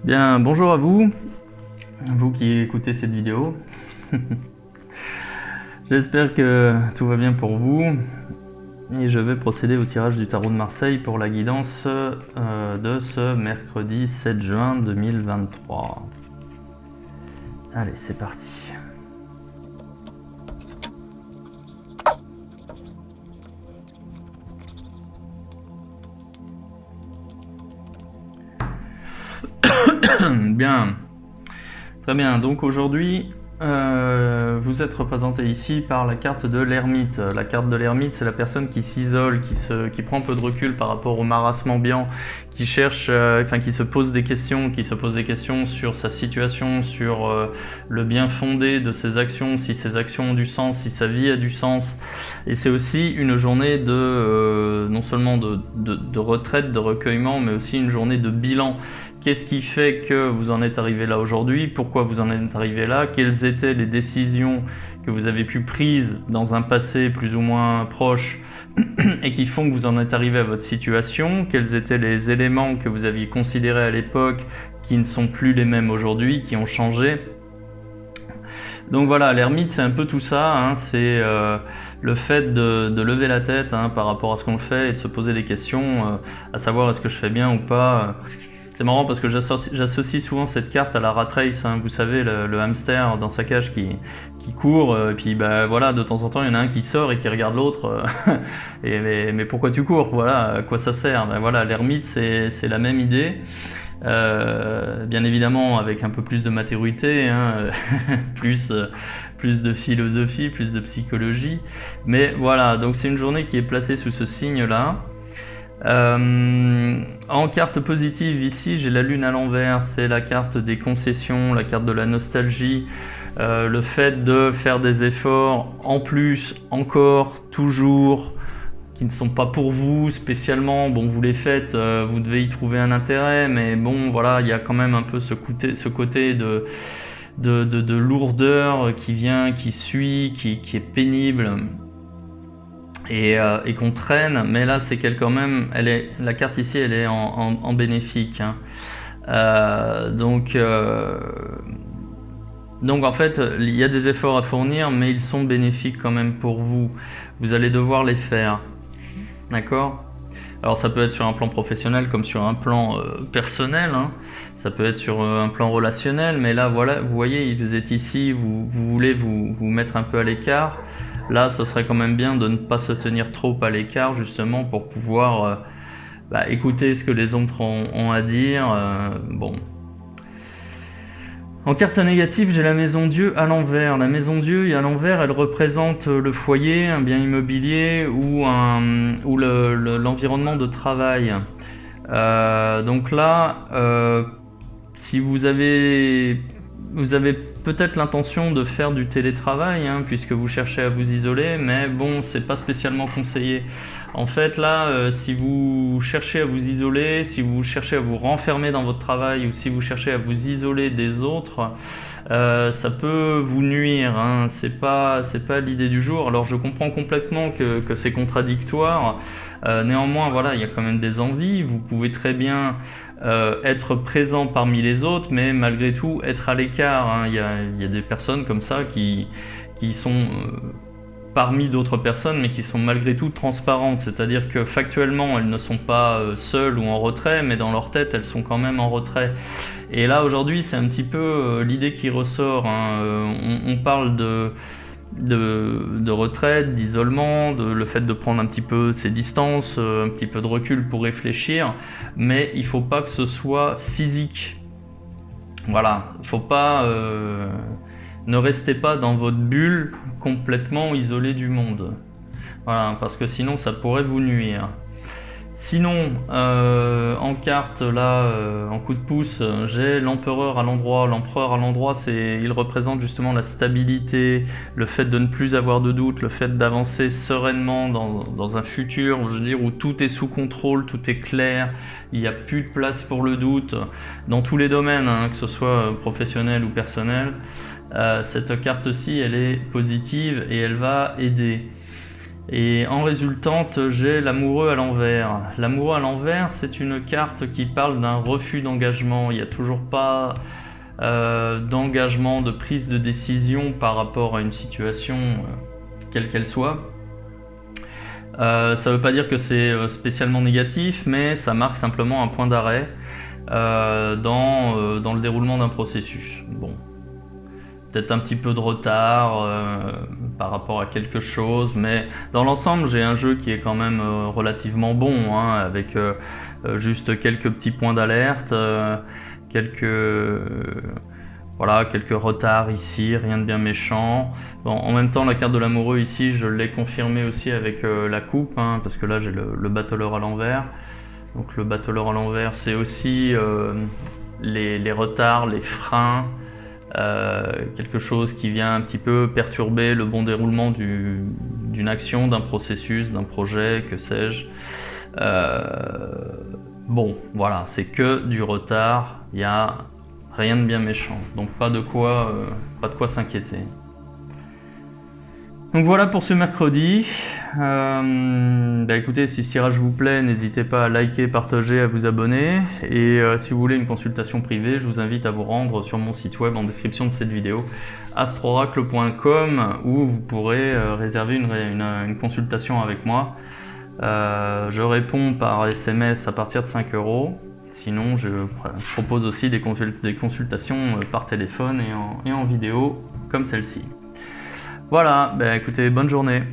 Bien, bonjour à vous qui écoutez cette vidéo. J'espère que tout va bien pour vous. Et je vais procéder au tirage du tarot de Marseille pour la guidance de ce mercredi 7 juin 2023. Allez, c'est parti. Bien, très bien. Donc aujourd'hui, vous êtes représenté ici par la carte de l'ermite. La carte de l'ermite, c'est la personne qui s'isole, qui prend un peu de recul par rapport au marasme ambiant, qui cherche, qui se pose des questions, sur sa situation, sur le bien fondé de ses actions, si ses actions ont du sens, si sa vie a du sens. Et c'est aussi une journée de non seulement de retraite, de recueillement, mais aussi une journée de bilan. Qu'est-ce qui fait que vous en êtes arrivé là aujourd'hui? Pourquoi vous en êtes arrivé là? Quelles étaient les décisions que vous avez pu prises dans un passé plus ou moins proche et qui font que vous en êtes arrivé à votre situation? Quels étaient les éléments que vous aviez considérés à l'époque qui ne sont plus les mêmes aujourd'hui, qui ont changé? Donc voilà, l'ermite, c'est un peu tout ça, hein. C'est le fait de lever la tête par rapport à ce qu'on fait et de se poser des questions, à savoir est-ce que je fais bien ou pas. C'est marrant parce que j'associe souvent cette carte à la rat race, vous savez, le hamster dans sa cage qui court, et puis voilà, de temps en temps il y en a un qui sort et qui regarde l'autre, mais pourquoi tu cours, voilà, à quoi ça sert? Voilà, l'ermite c'est la même idée, bien évidemment avec un peu plus de maturité, plus de philosophie, plus de psychologie, mais voilà, donc c'est une journée qui est placée sous ce signe-là. En carte positive ici j'ai la lune à l'envers, c'est la carte des concessions, la carte de la nostalgie, le fait de faire des efforts en plus, encore, toujours, qui ne sont pas pour vous spécialement. Bon, vous les faites, vous devez y trouver un intérêt, mais bon voilà, il y a quand même un peu ce côté de lourdeur qui vient, qui suit, qui est pénible. Et qu'on traîne, mais là c'est qu'elle quand même, la carte ici elle est en bénéfique, donc en fait il y a des efforts à fournir, mais ils sont bénéfiques quand même pour vous. Vous allez devoir les faire, d'accord? Alors ça peut être sur un plan professionnel comme sur un plan personnel, ça peut être sur un plan relationnel, mais là voilà, vous voyez, vous êtes ici, vous voulez vous mettre un peu à l'écart. Là, ce serait quand même bien de ne pas se tenir trop à l'écart, justement, pour pouvoir écouter ce que les autres ont à dire. Bon. En carte négative, j'ai la maison Dieu à l'envers. La maison Dieu à l'envers, elle représente le foyer, un bien immobilier ou l'environnement de travail. Donc là, si vous avez peut-être l'intention de faire du télétravail, puisque vous cherchez à vous isoler, mais bon, c'est pas spécialement conseillé. En fait, là, si vous cherchez à vous isoler, si vous cherchez à vous renfermer dans votre travail, ou si vous cherchez à vous isoler des autres, ça peut vous nuire, c'est pas l'idée du jour. Alors je comprends complètement que c'est contradictoire, néanmoins voilà, il y a quand même des envies, vous pouvez très bien être présent parmi les autres, mais malgré tout être à l'écart, il y a des personnes comme ça qui sont parmi d'autres personnes, mais qui sont malgré tout transparentes, c'est-à-dire que factuellement elles ne sont pas seules ou en retrait, mais dans leur tête elles sont quand même en retrait. Et là aujourd'hui c'est un petit peu l'idée qui ressort, on parle de retraite, d'isolement, le fait de prendre un petit peu ses distances, un petit peu de recul pour réfléchir, mais il faut pas que ce soit physique. Voilà, il faut pas... ne restez pas dans votre bulle complètement isolé du monde. Voilà, parce que sinon ça pourrait vous nuire. Sinon, en carte, là, en coup de pouce, j'ai l'empereur à l'endroit. L'empereur à l'endroit, il représente justement la stabilité, le fait de ne plus avoir de doute, le fait d'avancer sereinement dans un futur, je veux dire, où tout est sous contrôle, tout est clair, il n'y a plus de place pour le doute, dans tous les domaines, que ce soit professionnel ou personnel. Cette carte-ci, elle est positive et elle va aider. Et en résultante, j'ai l'amoureux à l'envers. L'amoureux à l'envers, c'est une carte qui parle d'un refus d'engagement. Il n'y a toujours pas d'engagement, de prise de décision par rapport à une situation, quelle qu'elle soit. Ça ne veut pas dire que c'est spécialement négatif, mais ça marque simplement un point d'arrêt dans le déroulement d'un processus. Bon, peut-être un petit peu de retard par rapport à quelque chose, mais dans l'ensemble, j'ai un jeu qui est quand même relativement bon, hein, avec juste quelques petits points d'alerte, quelques retards ici, rien de bien méchant. Bon, en même temps, la carte de l'amoureux ici, je l'ai confirmé aussi avec la coupe, hein, parce que là j'ai le battleur à l'envers. Donc le battleur à l'envers, c'est aussi les retards, les freins, quelque chose qui vient un petit peu perturber le bon déroulement d'une action, d'un processus, d'un projet, que sais-je. Bon, voilà, c'est que du retard, il n'y a rien de bien méchant, donc pas de quoi s'inquiéter. Donc voilà pour ce mercredi. Écoutez, si ce tirage vous plaît, n'hésitez pas à liker, partager, à vous abonner. Et si vous voulez une consultation privée, je vous invite à vous rendre sur mon site web en description de cette vidéo, astroracle.com, où vous pourrez réserver une consultation avec moi. Je réponds par SMS à partir de 5 €. Sinon, je propose aussi des consultations par téléphone et en vidéo, comme celle-ci. Voilà, écoutez, bonne journée.